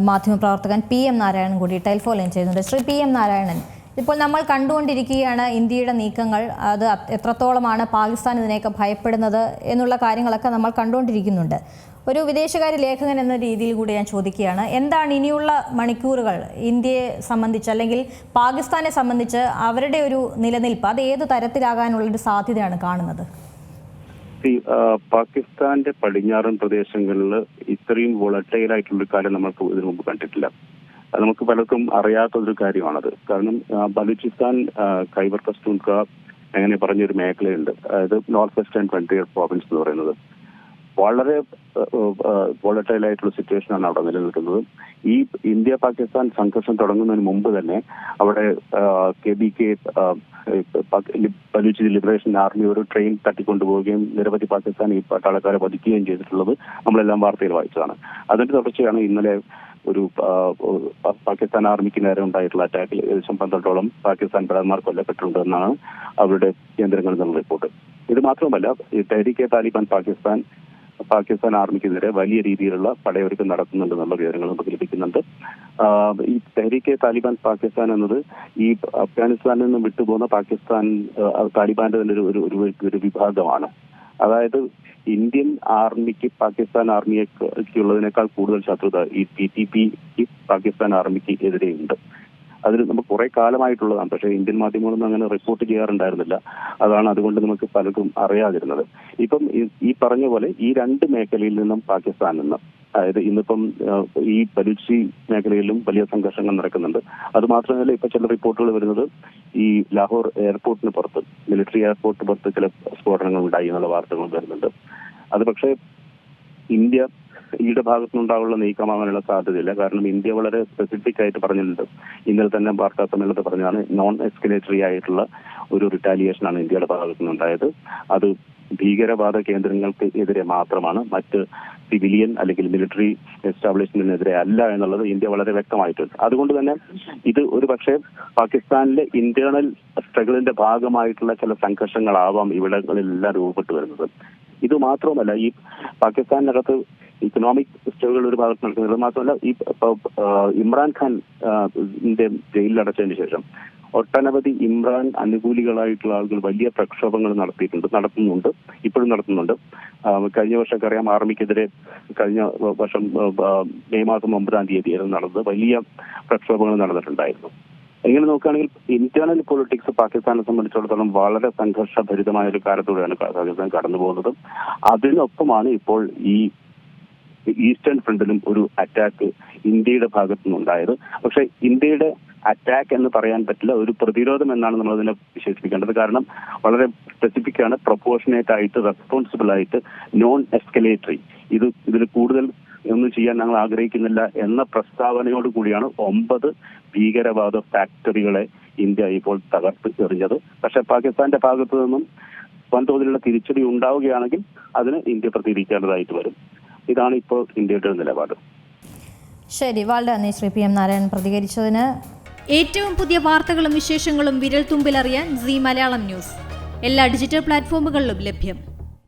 മാധ്യമപ്രവർത്തകൻ PM നാരായണൻ കൂടി telephone line ചെയ്യുന്നുണ്ട്. ശ്രീ PM നാരായണൻ, ഇപ്പോൾ നമ്മൾ കണ്ടുകൊണ്ടിരിക്കുകയാണ് ഇന്ത്യയുടെ നീക്കങ്ങൾ. അത് എത്രത്തോളമാണ് പാകിസ്ഥാൻ ഇതിനെയൊക്കെ ഭയപ്പെടുന്നത് എന്നുള്ള കാര്യങ്ങളൊക്കെ നമ്മൾ കണ്ടുകൊണ്ടിരിക്കുന്നുണ്ട്. ഒരു വിദേശകാര്യ ലേഖകൻ എന്ന രീതിയിൽ കൂടി ഞാൻ ചോദിക്കുകയാണ്, എന്താണ് ഇനിയുള്ള മണിക്കൂറുകൾ ഇന്ത്യയെ സംബന്ധിച്ച് അല്ലെങ്കിൽ പാകിസ്ഥാനെ സംബന്ധിച്ച് അവരുടെ ഒരു നിലനിൽപ്പ് അത് ഏത് തരത്തിലാകാനുള്ളൊരു സാധ്യതയാണ് കാണുന്നത്? പാകിസ്ഥാന്റെ പടിഞ്ഞാറൻ പ്രദേശങ്ങളിൽ ഇത്രയും വോളറ്റൈൽ ആയിട്ടുള്ളൊരു കാര്യം നമുക്ക് ഇതിനു മുമ്പ് കണ്ടിട്ടില്ല. നമുക്ക് പലർക്കും അറിയാത്തൊരു കാര്യമാണത്. കാരണം ബലൂചിസ്ഥാൻ, ഖൈബർ പഖ്തൂൺഖ്വ അങ്ങനെ പറഞ്ഞൊരു മേഖലയുണ്ട്. അതായത് നോർത്ത് വെസ്റ്റേൺ ഫ്രണ്ടിയർ പ്രോവിൻസ് എന്ന് പറയുന്നത് വളരെ വോളറ്റൈൽ ആയിട്ടുള്ള സിറ്റുവേഷനാണ് അവിടെ നിലനിൽക്കുന്നത്. ഈ ഇന്ത്യ പാകിസ്ഥാൻ സംഘർഷം തുടങ്ങുന്നതിന് മുമ്പ് തന്നെ അവിടെ KBK ബലൂച്ച് ലിബറേഷൻ ആർമി ഒരു ട്രെയിൻ തട്ടിക്കൊണ്ടുപോവുകയും നിരവധി പാകിസ്ഥാനി പട്ടാളക്കാരെ വധിക്കുകയും ചെയ്തിട്ടുള്ളത് നമ്മളെല്ലാം വാർത്തയിൽ വായിച്ചതാണ്. അതിന്റെ തുടർച്ചയാണ് ഇന്നലെ ഒരു പാകിസ്ഥാൻ ആർമിക്ക് നേരെ ഉണ്ടായിട്ടുള്ള അറ്റാക്കിൽ ഏകദേശം 12ഓളം പാകിസ്ഥാൻ ഭടന്മാർ കൊല്ലപ്പെട്ടിട്ടുണ്ട് എന്നാണ് അവരുടെ കേന്ദ്രങ്ങളിൽ നിന്നുള്ള റിപ്പോർട്ട്. ഇത് മാത്രമല്ല, ഈ തെഹ്രീക്കെ താലിബാൻ പാകിസ്ഥാൻ ആർമിക്കെതിരെ വലിയ രീതിയിലുള്ള പടയൊരുക്കം നടത്തുന്നുണ്ടെന്നുള്ള വിവരങ്ങൾ നമുക്ക് ലഭിക്കുന്നുണ്ട്. ഈ തെഹ്രീക്കെ താലിബാൻ പാകിസ്ഥാൻ എന്നത് ഈ അഫ്ഗാനിസ്ഥാനിൽ നിന്നും വിട്ടുപോകുന്ന താലിബാന്റെ തന്നെ ഒരു വിഭാഗമാണ്. അതായത് ഇന്ത്യൻ ആർമിക്ക് പാകിസ്ഥാൻ ആർമിക്കുള്ളതിനേക്കാൾ കൂടുതൽ ശത്രുത ഈ TTP പാകിസ്ഥാൻ ആർമിക്ക് എതിരെയുണ്ട്. അതിൽ നമുക്ക് കുറെ കാലമായിട്ടുള്ളതാണ്. പക്ഷേ ഇന്ത്യൻ മാധ്യമങ്ങളൊന്നും അങ്ങനെ റിപ്പോർട്ട് ചെയ്യാറുണ്ടായിരുന്നില്ല. അതുകൊണ്ട് നമുക്ക് പലർക്കും അറിയാതിരുന്നത്. ഇപ്പം ഈ പറഞ്ഞ പോലെ ഈ രണ്ട് മേഖലയിൽ നിന്നും പാകിസ്ഥാനിൽ നിന്നും, അതായത് ഇന്നിപ്പം ഈ ബലൂച്ചി മേഖലയിലും വലിയ സംഘർഷങ്ങൾ നടക്കുന്നുണ്ട്. അത് മാത്രമല്ല, ഇപ്പൊ ചില റിപ്പോർട്ടുകൾ വരുന്നത് ഈ ലാഹോർ എയർപോർട്ടിന് പുറത്ത്, മിലിറ്ററി എയർപോർട്ടിന് പുറത്ത് ചില സ്ഫോടനങ്ങൾ ഉണ്ടായി എന്നുള്ള വാർത്തകൾ വരുന്നുണ്ട്. അത് പക്ഷേ ഇന്ത്യ ഈയുടെ ഭാഗത്തുനിന്നുണ്ടാവുള്ള നീക്കമാകാനുള്ള സാധ്യതയില്ല. കാരണം ഇന്ത്യ വളരെ സ്പെസിഫിക് ആയിട്ട് പറഞ്ഞിട്ടുണ്ട്. ഇന്നലെ തന്നെ വാർത്താ സമ്മേളനത്തിൽ പറഞ്ഞാണ് നോൺ എസ്കലേറ്ററി ആയിട്ടുള്ള ഒരു റിറ്റാലിയേഷനാണ് ഇന്ത്യയുടെ ഭാഗത്തുനിന്നുണ്ടായത്. അത് ഭീകരവാദ കേന്ദ്രങ്ങൾക്ക് എതിരെ മാത്രമാണ്, മറ്റ് സിവിലിയൻ അല്ലെങ്കിൽ മിലിറ്ററി എസ്റ്റാബ്ലിഷ്മെന്റിനെതിരെ അല്ല എന്നുള്ളത് ഇന്ത്യ വളരെ വ്യക്തമായിട്ടുണ്ട്. അതുകൊണ്ട് തന്നെ ഇത് ഒരു പക്ഷേ പാകിസ്ഥാനിലെ ഇന്റേണൽ സ്ട്രഗിളിന്റെ ഭാഗമായിട്ടുള്ള ചില സംഘർഷങ്ങളാവാം ഇവിടങ്ങളിലെല്ലാം രൂപപ്പെട്ടു വരുന്നത്. ഇത് മാത്രമല്ല, ഈ പാകിസ്ഥാനിനകത്ത് ഇക്കണോമിക് സ്ട്രഗിൾ ഒരു ഭാഗത്ത് നടക്കുന്നത് മാത്രമല്ല, ഈ ഇമ്രാൻഖാൻ ജയിലിലടച്ചതിന് ശേഷം ഒട്ടനവധി ഇമ്രാൻ അനുകൂലികളായിട്ടുള്ള ആളുകൾ വലിയ പ്രക്ഷോഭങ്ങൾ നടത്തുന്നുണ്ട്. ഇപ്പോഴും നടത്തുന്നുണ്ട്. കഴിഞ്ഞ വർഷമൊക്കെ അറിയാം, ആർമിക്കെതിരെ കഴിഞ്ഞ വർഷം മെയ് മാസം 9-ാം തീയതി നടന്നത് വലിയ പ്രക്ഷോഭങ്ങൾ നടന്നിട്ടുണ്ടായിരുന്നു. ഇങ്ങനെ നോക്കുകയാണെങ്കിൽ ഇന്റേണൽ പൊളിറ്റിക്സ് പാകിസ്ഥാനെ സംബന്ധിച്ചിടത്തോളം വളരെ സംഘർഷഭരിതമായ ഒരു കാലത്തൂടെയാണ് പാകിസ്ഥാൻ കടന്നു പോകുന്നത്. അതിനൊപ്പമാണ് ഇപ്പോൾ ഈ ഈസ്റ്റേൺ ഫ്രണ്ടിലും ഒരു അറ്റാക്ക് ഇന്ത്യയുടെ ഭാഗത്തുനിന്നുണ്ടായത്. പക്ഷെ ഇന്ത്യയുടെ അറ്റാക്ക് എന്ന് പറയാൻ പറ്റില്ല, ഒരു പ്രതിരോധം എന്നാണ് നമ്മൾ അതിനെ വിശേഷിപ്പിക്കേണ്ടത്. കാരണം വളരെ സ്പെസിഫിക് ആണ്, പ്രൊപ്പോർഷനേറ്റ് ആയിട്ട്, റെസ്പോൺസിബിൾ ആയിട്ട്, നോൺ എസ്കലേറ്ററി, ഇതിൽ കൂടുതൽ ഒന്നും ചെയ്യാൻ ഞങ്ങൾ ആഗ്രഹിക്കുന്നില്ല എന്ന പ്രസ്താവനയോട് കൂടിയാണ് 9 ഭീകരവാദ ഫാക്ടറികളെ ഇന്ത്യ ഇപ്പോൾ തകർത്ത് എറിഞ്ഞത്. പക്ഷെ പാകിസ്ഥാന്റെ ഭാഗത്തു നിന്നും വൻതോതിലുള്ള തിരിച്ചടി ഉണ്ടാവുകയാണെങ്കിൽ അതിന് ഇന്ത്യ പ്രതികരിക്കേണ്ടതായിട്ട് വരും. ഇതാണ് ഇപ്പോൾ ഇന്ത്യയുടെ നിലപാട്. ശരി, വളരെ നന്ദി ശ്രീ PM നാരായണൻ പ്രതികരിച്ചതിന്. ഏറ്റവും പുതിയ വാർത്തകളും വിശേഷങ്ങളും വിരൽ തുമ്പിലറിയാൻ Zee മലയാളം ന്യൂസ് എല്ലാ ഡിജിറ്റൽ പ്ലാറ്റ്ഫോമുകളിലും ലഭ്യം.